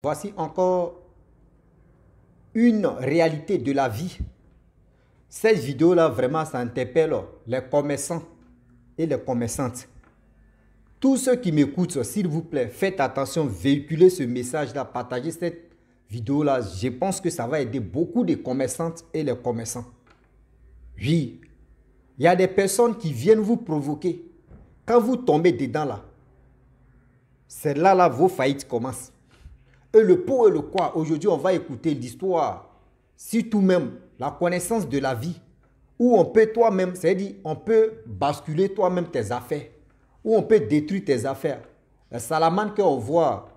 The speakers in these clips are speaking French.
Voici encore une réalité de la vie. Cette vidéo-là, vraiment, ça interpelle les commerçants et les commerçantes. Tous ceux qui m'écoutent, s'il vous plaît, faites attention, véhiculez ce message-là, partagez cette vidéo-là. Je pense que ça va aider beaucoup de commerçantes et les commerçants. Oui, il y a des personnes qui viennent vous provoquer. Quand vous tombez dedans, là, c'est là, vos faillites commencent. Et le pour et le quoi, aujourd'hui, on va écouter l'histoire, surtout même la connaissance de la vie, où on peut toi-même, c'est-à-dire, on peut basculer toi-même tes affaires, où on peut détruire tes affaires. La salamane qu'on voit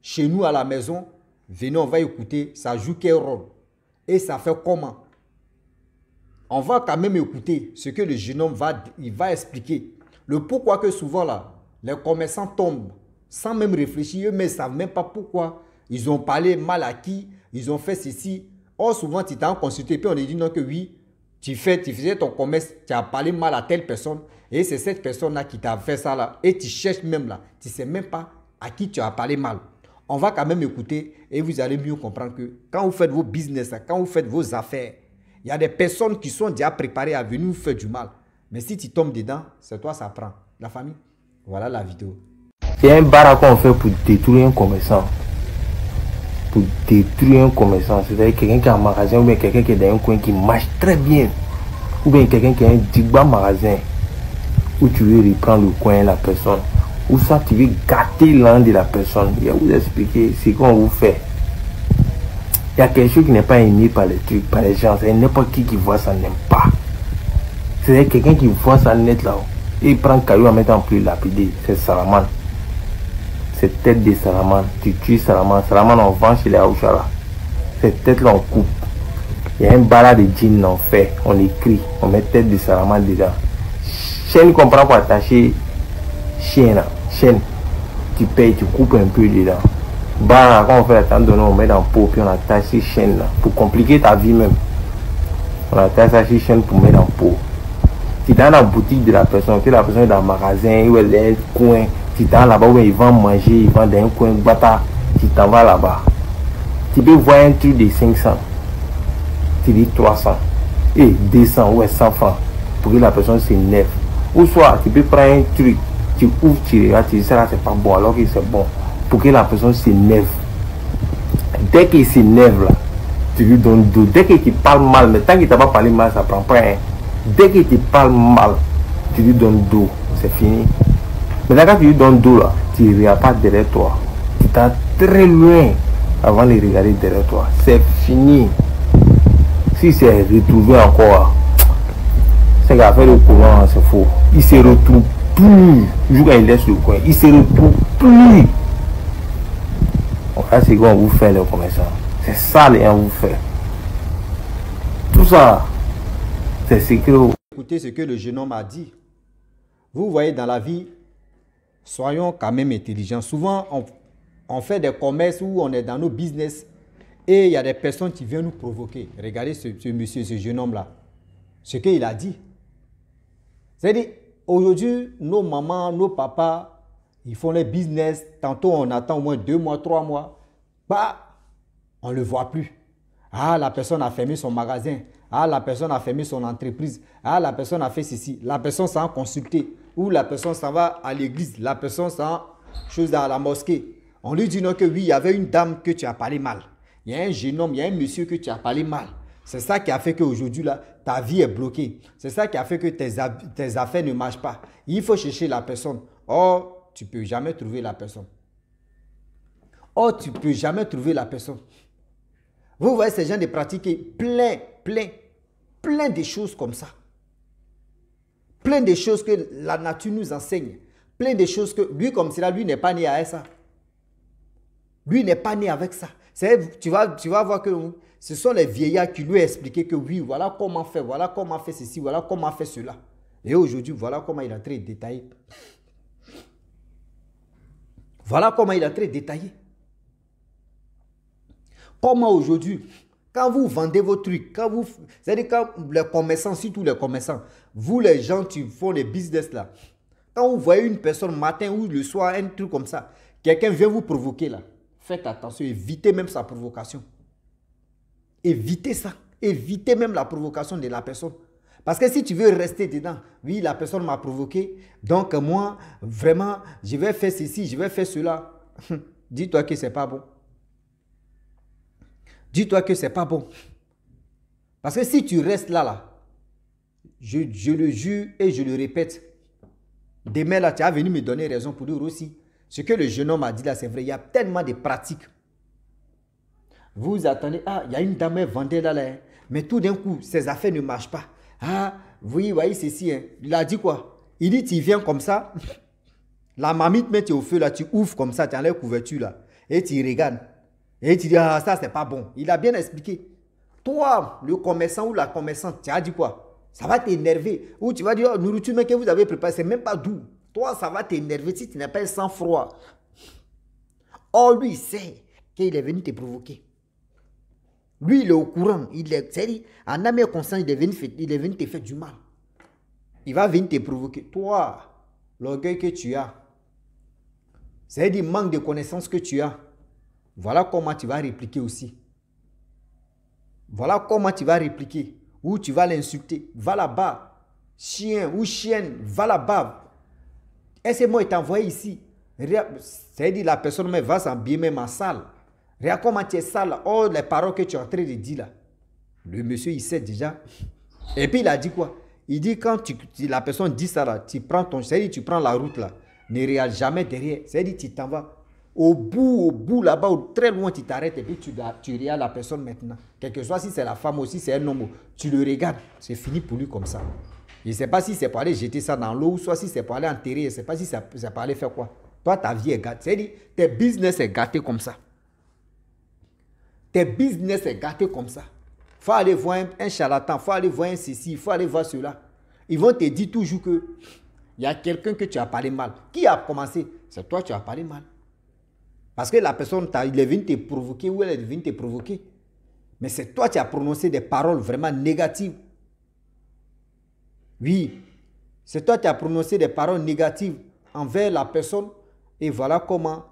chez nous à la maison, venez, on va écouter, ça joue quel rôle et ça fait comment. On va quand même écouter ce que le jeune homme va expliquer. Le pourquoi que souvent là, les commerçants tombent sans même réfléchir, eux-mêmes ne savent même pas pourquoi. Ils ont parlé mal à qui, ils ont fait ceci. Or, souvent, tu t'es en consulté, puis on dit non que oui, tu faisais ton commerce, tu as parlé mal à telle personne, et c'est cette personne-là qui t'a fait ça là, et tu cherches même là, tu ne sais même pas à qui tu as parlé mal. On va quand même écouter, et vous allez mieux comprendre que quand vous faites vos business, quand vous faites vos affaires, il y a des personnes qui sont déjà préparées à venir vous faire du mal. Mais si tu tombes dedans, c'est toi, ça prend. La famille, voilà la vidéo. C'est un bar qu'on fait pour détruire un commerçant. Pour détruire un commerçant. C'est-à-dire quelqu'un qui a un magasin ou bien quelqu'un qui est dans un coin qui marche très bien. Ou bien quelqu'un qui a un digba magasin où tu veux reprendre le coin de la personne. Ou soit tu veux gâter l'un de la personne. Je vais vous expliquer ce qu'on vous fait. Il y a quelque chose qui n'est pas aimé par les trucs, par les gens. C'est n'importe qui voit ça n'aime pas. C'est quelqu'un qui voit ça net là. Et il prend caillou à mettre en plus lapidé. C'est Salaman. C'est tête de Salaman. Tu tues Salaman. Salaman on vend chez les Aouchara. Cette tête là on coupe. Il y a un bala de jean on fait. On écrit. On met tête de Salaman dedans. Chaîne qu'on prend pour attacher chien là. Chaîne. Tu payes, tu coupes un peu dedans. Bah, quand on fait la tente, on met dans le pot, puis on attache ces chaînes là, pour compliquer ta vie même. On attache ces chaînes pour mettre dans le pot. Tu es dans la boutique de la personne, que la personne est dans le magasin, ou elle est dans le coin, tu es dans là-bas où ils vont manger, ils vont dans un coin, bata, tu t'en vas là-bas. Tu peux voir un truc de 500, tu dis 300, et 200 ou 100 francs, pour que la personne s'énerve. Ou soit, tu peux prendre un truc, tu ouvres, tu regardes, tu dis ça là c'est pas bon, alors que c'est bon. Pour que la personne s'énerve. Dès qu'il s'énerve là, tu lui donnes dos. Dès qu'il te parle mal, mais tant qu'il ne t'a pas parlé mal, ça prend pas un. Dès qu'il te parle mal, tu lui donnes dos. C'est fini. Mais là, quand tu lui donnes dos là, tu ne regardes pas derrière toi. Tu t'es très loin avant de regarder derrière toi. C'est fini. Si c'est retrouvé encore, c'est qu'à faire le courant, c'est faux. Il se retrouve plus. Quand il laisse le coin, il se retrouve plus. Voilà c'est qu'on vous fait le commerçant. C'est ça les gens vous fait. Tout ça, c'est ce que... Écoutez ce que le jeune homme a dit. Vous voyez dans la vie, soyons quand même intelligents. Souvent, on fait des commerces où on est dans nos business et il y a des personnes qui viennent nous provoquer. Regardez ce monsieur, ce jeune homme-là. Ce qu'il a dit. C'est-à-dire, aujourd'hui, nos mamans, nos papas, ils font les business. Tantôt, on attend au moins 2 mois, 3 mois. Bah, on ne le voit plus. Ah, la personne a fermé son magasin. Ah, la personne a fermé son entreprise. Ah, la personne a fait ceci. La personne s'en consulter. Ou la personne s'en va à l'église. La personne s'en chose à la mosquée. On lui dit non que oui, il y avait une dame que tu as parlé mal. Il y a un jeune homme, il y a un monsieur que tu as parlé mal. C'est ça qui a fait qu'aujourd'hui, là, ta vie est bloquée. C'est ça qui a fait que tes affaires ne marchent pas. Il faut chercher la personne. Or, tu ne peux jamais trouver la personne. Or, tu ne peux jamais trouver la personne. Vous voyez ces gens de pratiquer plein de choses comme ça. Plein de choses que la nature nous enseigne. Plein de choses que lui comme cela, lui n'est pas né avec ça. Lui n'est pas né avec ça. Tu vas voir que ce sont les vieillards qui lui ont expliqué que oui, voilà comment faire, voilà comment faire ceci, voilà comment faire cela. Et aujourd'hui, voilà comment il a très détaillé. Voilà comment il a très détaillé. Comment aujourd'hui, quand vous vendez vos trucs, c'est-à-dire quand les commerçants, surtout les commerçants, vous les gens qui font les business là, quand vous voyez une personne matin ou le soir, un truc comme ça, quelqu'un vient vous provoquer là, Faites attention, évitez même sa provocation. Évitez ça. Évitez même la provocation de la personne. Parce que si tu veux rester dedans, oui, la personne m'a provoqué, donc moi, vraiment, je vais faire ceci, je vais faire cela. Dis-toi que c'est pas bon. Dis-toi que c'est pas bon. Parce que si tu restes là, je le jure et je le répète, demain là, tu as venu me donner raison pour dire aussi, ce que le jeune homme a dit là, c'est vrai, il y a tellement de pratiques. Vous attendez, ah, il y a une dame qui vendait là, mais tout d'un coup, ses affaires ne marchent pas. Ah, oui, voyez ceci, hein. Il a dit quoi? Il dit, tu viens comme ça, la mamie te met au feu là, tu ouvres comme ça, tu enlèves la couverture là, et tu regardes. Et tu dis, ah, ça c'est pas bon. Il a bien expliqué. Toi, le commerçant ou la commerçante, tu as dit quoi? Ça va t'énerver. Ou tu vas dire, oh, nourriture mais que vous avez préparée, c'est même pas doux. Toi, ça va t'énerver si tu n'as pas un sang-froid. Or, lui, il sait qu'il est venu te provoquer. Lui, il est au courant. Il est, c'est-à-dire, en âme et conscience, il est venu te faire du mal. Il va venir te provoquer. Toi, l'orgueil que tu as, c'est-à-dire le manque de connaissances que tu as, voilà comment tu vas répliquer aussi. Voilà comment tu vas répliquer. Ou tu vas l'insulter. Va là-bas. Chien ou chienne, va là-bas. Essaie-moi de t'envoyer ici. C'est-à-dire la personne même va s'habiller même en salle. Regarde comment tu es sale. Oh, les paroles que tu es en train de dire là. Le monsieur, il sait déjà. Et puis il a dit quoi? Il dit quand la personne dit ça là, tu prends c'est-à-dire tu prends la route là. Ne regarde jamais derrière. C'est-à-dire tu t'en vas. Au bout là-bas, très loin, tu t'arrêtes et puis tu regardes la personne maintenant. Quel que soit si c'est la femme ou si c'est un homme, tu le regardes. C'est fini pour lui comme ça. Je ne sais pas si c'est pour aller jeter ça dans l'eau ou soit si c'est pour aller enterrer. Je ne sais pas si c'est pour aller faire quoi. Toi, ta vie est gâtée. C'est-à-dire, tes business est gâté comme ça. Tes business est gâté comme ça. Il faut aller voir un charlatan, il faut aller voir un ceci, il faut aller voir cela. Ils vont te dire toujours que il y a quelqu'un que tu as parlé mal. Qui a commencé? C'est toi, tu as parlé mal. Parce que la personne, il est venu te provoquer ou elle est venue te provoquer. Mais c'est toi qui as prononcé des paroles vraiment négatives. Oui, c'est toi qui as prononcé des paroles négatives envers la personne. Et voilà comment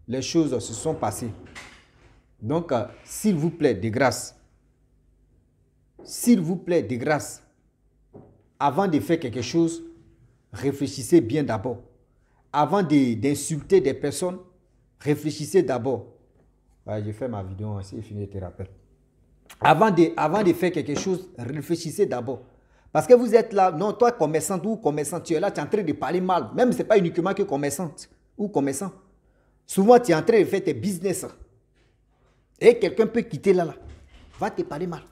les choses se sont passées. Donc, s'il vous plaît, de grâce, avant de faire quelque chose, réfléchissez bien d'abord. Avant d'insulter des personnes, réfléchissez d'abord. Ouais, j'ai fait ma vidéo, c'est fini, je te rappelle. Avant de faire quelque chose, réfléchissez d'abord. Parce que vous êtes là, non, toi commerçante ou commerçant, tu es là, tu es en train de parler mal. Même ce n'est pas uniquement que commerçante ou commerçant. Souvent, tu es en train de faire tes business. Et quelqu'un peut quitter là, va te parler mal.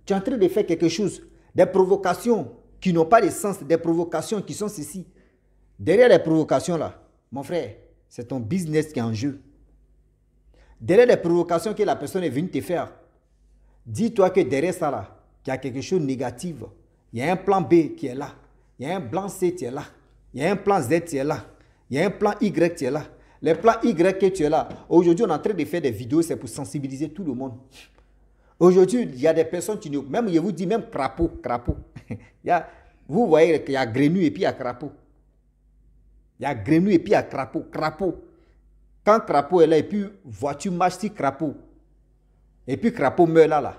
Tu es en train de faire quelque chose, des provocations qui n'ont pas de sens, des provocations qui sont ceci. Derrière les provocations là, mon frère, c'est ton business qui est en jeu. Derrière les provocations que la personne est venue te faire, dis-toi que derrière ça là, il y a quelque chose de négatif. Il y a un plan B qui est là. Il y a un plan C qui est là. Il y a un plan Z qui est là. Il y a un plan Y qui est là. Le plan Y que tu es là. Aujourd'hui, on est en train de faire des vidéos, c'est pour sensibiliser tout le monde. Aujourd'hui, il y a des personnes qui nous... Même, je vous dis, même crapaud. Vous voyez qu'il y a grenouille et puis il y a crapaud. Il y a grenouille et puis il y a crapaud. Quand crapaud est là et puis voiture marche sur crapaud. Et puis crapaud meurt là.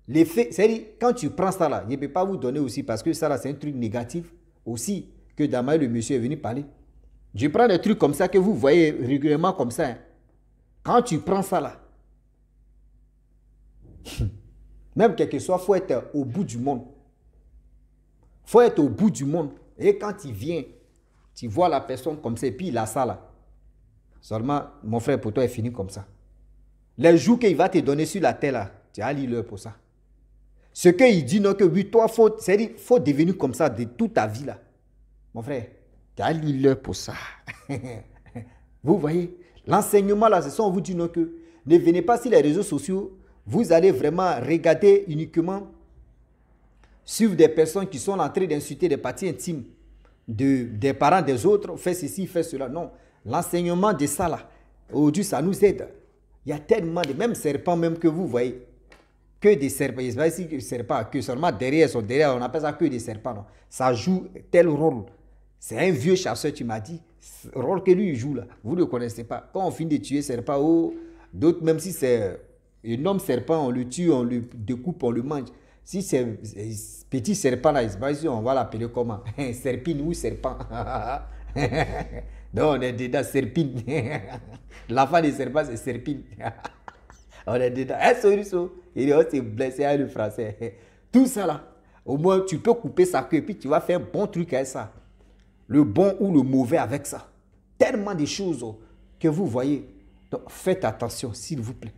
L'effet, c'est-à-dire, quand tu prends ça là, je ne peux pas vous donner aussi parce que ça là, c'est un truc négatif aussi que Damaï, le monsieur, est venu parler. Je prends des trucs comme ça que vous voyez régulièrement comme ça. Hein. Quand tu prends ça là, même quel que soit, il faut être au bout du monde. Il faut être au bout du monde. Et quand il vient, tu vois la personne comme ça et puis il a ça là. Seulement, mon frère, pour toi, est fini comme ça. Les jours qu'il va te donner sur la terre là, tu as l'heure pour ça. Ce qu'il dit, non, que oui, toi, il faut devenir comme ça de toute ta vie là. Mon frère, tu as l'heure pour ça. Vous voyez, l'enseignement là, c'est ça, on vous dit non, que ne venez pas sur les réseaux sociaux, vous allez vraiment regarder uniquement sur des personnes qui sont en train d'insulter des parties intimes des parents des autres, fait ceci, fait cela. Non, l'enseignement de ça là, aujourd'hui, ça nous aide. Il y a tellement de, même serpents même que vous voyez, que des serpents, il ne sais pas si serpents, que seulement derrière, on appelle ça que des serpents. Non. Ça joue tel rôle. C'est un vieux chasseur, tu m'as dit. rôle que lui joue là, vous ne le connaissez pas. Quand on finit de tuer serpent, ou d'autres, même si c'est un homme serpent, on le tue, on le découpe, on le mange. Si c'est petit serpent là, on va l'appeler comment? Serpine ou serpent. Donc on est dedans, serpine. L'enfant des serpents, c'est serpine. On est dedans. Il est blessé à le français. Tout ça là, au moins tu peux couper sa queue et puis tu vas faire un bon truc avec ça. Le bon ou le mauvais avec ça. Tellement de choses que vous voyez. Donc faites attention s'il vous plaît.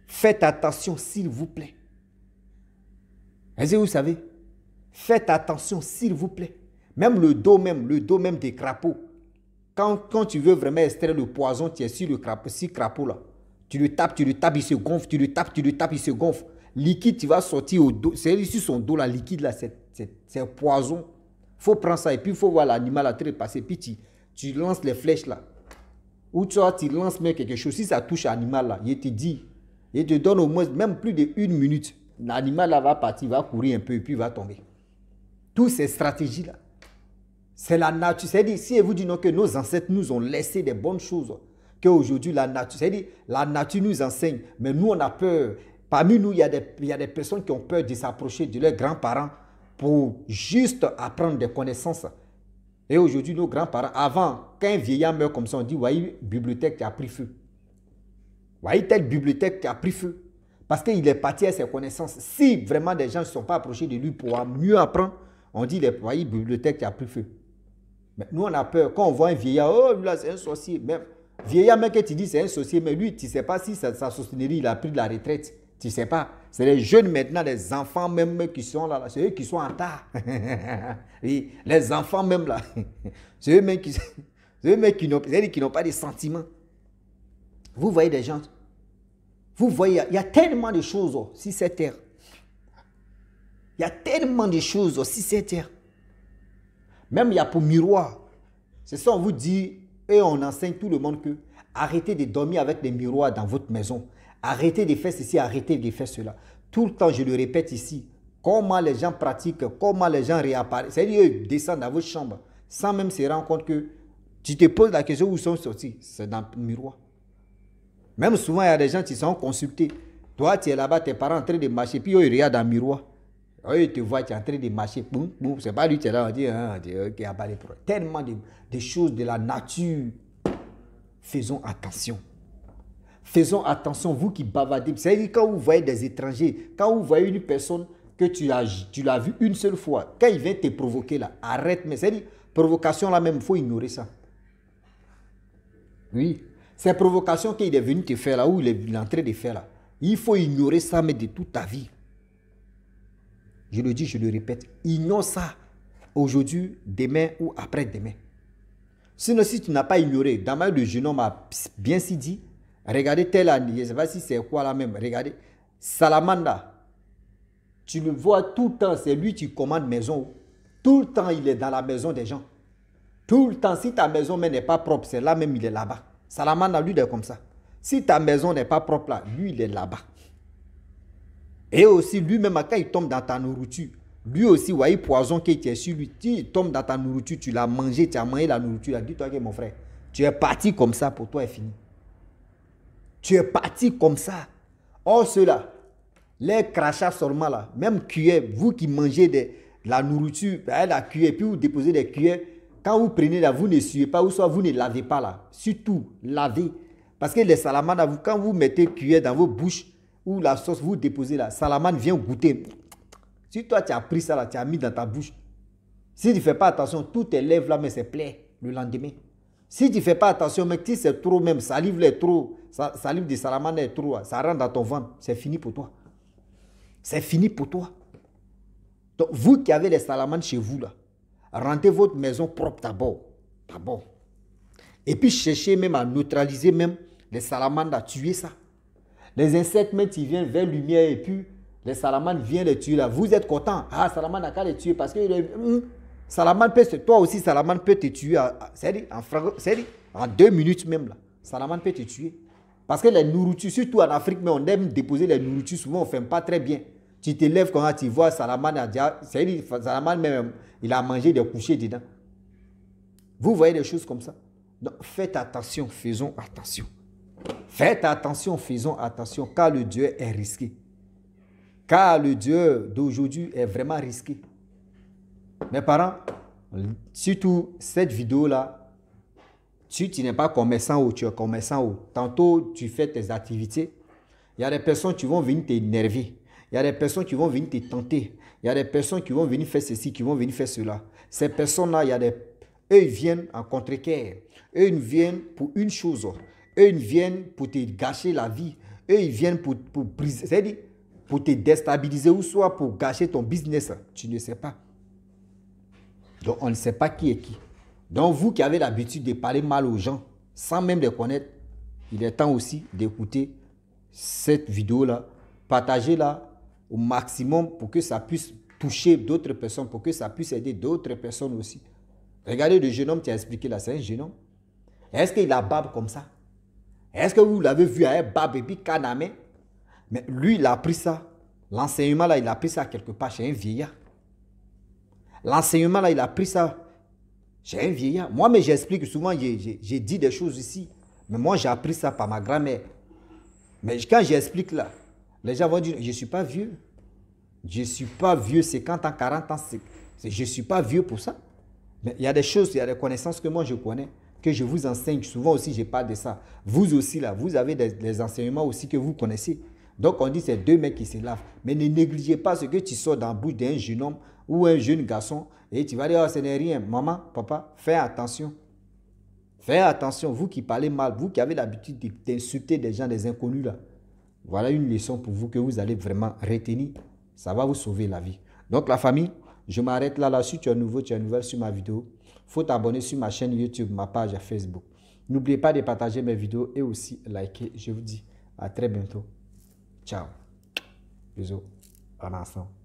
Faites attention s'il vous plaît. Est-ce que vous savez? Faites attention s'il vous plaît. Même le dos même des crapauds. Quand tu veux vraiment extraire le poison, tu es sur le crapaud là. Tu le tapes, il se gonfle, tu le tapes, il se gonfle. Liquide, tu vas sortir au dos. C'est sur son dos là, liquide là, c'est un poison. Il faut prendre ça et puis il faut voir l'animal à trépasser. Puis tu lances les flèches là. Ou tu lances même quelque chose. Si ça touche l'animal là, il te dit, il te donne au moins même plus d'1 minute. L'animal là va partir, va courir un peu et puis il va tomber. Toutes ces stratégies là. C'est la nature. C'est-à-dire, si vous dites non, que nos ancêtres nous ont laissé des bonnes choses, qu'aujourd'hui la nature, c'est-à-dire, la nature nous enseigne, mais nous on a peur. Parmi nous, il y a des personnes qui ont peur de s'approcher de leurs grands-parents pour juste apprendre des connaissances. Et aujourd'hui, nos grands-parents, avant, quand un vieillard meurt comme ça, on dit, voyez, bibliothèque qui a pris feu. Voyez, telle bibliothèque qui a pris feu. Parce qu'il est parti à ses connaissances. Si vraiment des gens ne sont pas approchés de lui pour mieux apprendre, on dit, voyez, bibliothèque qui a pris feu. Mais nous, on a peur. Quand on voit un vieillard, oh, là, c'est un sorcier. Même, vieillard, même que tu dis c'est un sorcier, mais lui, tu ne sais pas si sa sorcellerie, il a pris de la retraite. Tu ne sais pas. C'est les jeunes maintenant, les enfants même qui sont là. C'est eux qui sont en tas. Oui, les enfants même là. C'est eux même qui n'ont pas de sentiments. Vous voyez des gens. Vous voyez, il y a tellement de choses sur cette terre. Il y a tellement de choses sur cette terre. Même il y a pour miroir. C'est ça, on vous dit, et on enseigne tout le monde que arrêtez de dormir avec des miroirs dans votre maison. Arrêtez de faire ceci, arrêtez de faire cela. Tout le temps, je le répète ici, comment les gens pratiquent, comment les gens réapparaissent. C'est-à-dire, ils descendent dans votre chambre sans même se rendre compte que tu te poses la question où ils sont sortis. C'est dans le miroir. Même souvent, il y a des gens qui sont consultés. Toi, tu es là-bas, tes parents en train de marcher, puis eux, ils regardent dans le miroir. Ils te voient, tu es en train de marcher. Boum, boum. C'est pas lui qui est là, on dit, ok, il n'y a pas de problème. Tellement de choses de la nature. Faisons attention. Faisons attention, vous qui bavardez. C'est-à-dire, quand vous voyez des étrangers, quand vous voyez une personne que tu l'as vue une seule fois, quand il vient te provoquer là, arrête. Mais c'est-à-dire, provocation là même, il faut ignorer ça. Oui. Ces provocations qu'il est venu te faire là, ou il est en train de faire là, il faut ignorer ça, mais de toute ta vie. Je le dis, je le répète, ignore ça aujourd'hui, demain ou après-demain. Sinon, si tu n'as pas ignoré, dans ma le jeune homme a bien si dit, regardez tel année, je ne sais pas si c'est quoi là même, regardez, Salamanda, tu le vois tout le temps, c'est lui qui commande maison. Tout le temps, il est dans la maison des gens. Tout le temps, si ta maison n'est pas propre, c'est là même, il est là-bas. Salamanda, lui, il est comme ça. Si ta maison n'est pas propre là, lui, il est là-bas. Et aussi, lui-même, quand il tombe dans ta nourriture, lui aussi, vous voyez, poison qui est sur lui, il tombe dans ta nourriture, tu l'as mangé, tu as mangé la nourriture, dis-toi que mon frère, tu es parti comme ça, pour toi, est fini. Tu es parti comme ça. Or, ceux-là, les crachats seulement là, même cuillère, vous qui mangez de la nourriture, la cuillère, puis vous déposez des cuillères, quand vous prenez là, vous ne suivez pas, ou soit vous ne lavez pas là. Surtout, lavez. Parce que les salamandres, quand vous mettez cuillère dans vos bouches, ou la sauce, vous déposez là, salamandre vient goûter. Si toi, tu as pris ça là, tu as mis dans ta bouche. Si tu ne fais pas attention, toutes tes lèvres là, mais c'est plaît le lendemain. Si tu ne fais pas attention, mais si c'est trop même, salive est trop, salive de salamandre est trop, ça rentre dans ton ventre, c'est fini pour toi. C'est fini pour toi. Donc, vous qui avez les salamandres chez vous là, rendez votre maison propre d'abord. D'abord. Et puis cherchez même à neutraliser même les salamandres, à tuer ça. Les insectes, même ils viennent vers la lumière et puis les salamandres viennent les tuer là. Vous êtes content. Ah, salamandre n'a qu'à les tuer parce que salamandre peut, toi aussi, salamandre peut te tuer. C'est-à-dire en 2 minutes même là. Salamandre peut te tuer. Parce que les nourritures, surtout en Afrique, mais on aime déposer les nourritures, souvent on ne fait pas très bien. Tu te lèves quand tu vois salamandre, c'est-à-dire salamandre même, il a mangé des couchers dedans. Vous voyez des choses comme ça. Donc, faites attention, faisons attention. Faites attention, faisons attention, car le Dieu est risqué. Car le Dieu d'aujourd'hui est vraiment risqué. Mes parents, surtout cette vidéo-là, si tu n'es pas commerçant ou tu es commerçant ou tantôt tu fais tes activités, il y a des personnes qui vont venir t'énerver. Il y a des personnes qui vont venir te tenter. Il y a des personnes qui vont venir faire ceci, qui vont venir faire cela. Ces personnes-là, eux, ils viennent en contre-cœur. Eux, ils viennent pour une chose. Eux, ils viennent pour te gâcher la vie. Eux, ils viennent pour briser, c'est-à-dire pour te déstabiliser ou soit pour gâcher ton business. Tu ne sais pas. Donc, on ne sait pas qui est qui. Donc, vous qui avez l'habitude de parler mal aux gens, sans même les connaître, il est temps aussi d'écouter cette vidéo-là, partagez-la au maximum pour que ça puisse toucher d'autres personnes, pour que ça puisse aider d'autres personnes aussi. Regardez le jeune homme qui a expliqué là, c'est un jeune homme. Est-ce qu'il a barbe comme ça? Est-ce que vous l'avez vu à un barbe et puis canamé? Mais lui, il a appris ça. L'enseignement là, il a appris ça quelque part chez un vieillard. L'enseignement là, il a appris ça chez un vieillard. Moi, mais j'explique souvent, j'ai dit des choses ici. Mais moi, j'ai appris ça par ma grand-mère. Mais quand j'explique là, les gens vont dire, je ne suis pas vieux. Je ne suis pas vieux, 50 ans, 40 ans. Je ne suis pas vieux pour ça. Mais il y a des choses, il y a des connaissances que moi je connais, que je vous enseigne. Souvent aussi, je parle de ça. Vous aussi là, vous avez des enseignements aussi que vous connaissez. Donc on dit c'est deux mecs qui se lavent. Mais ne négligez pas ce que tu sors dans la bouche d'un jeune homme ou un jeune garçon et tu vas dire, oh, ce n'est rien. Maman, papa, fais attention. Faites attention, vous qui parlez mal, vous qui avez l'habitude d'insulter des gens, des inconnus là. Voilà une leçon pour vous que vous allez vraiment retenir. Ça va vous sauver la vie. Donc la famille, je m'arrête là. Si tu es nouveau, tu es nouvelle sur ma vidéo, il faut t'abonner sur ma chaîne YouTube, ma page Facebook. N'oubliez pas de partager mes vidéos et aussi liker. Je vous dis à très bientôt. Ciao. Bisous. En ensemble.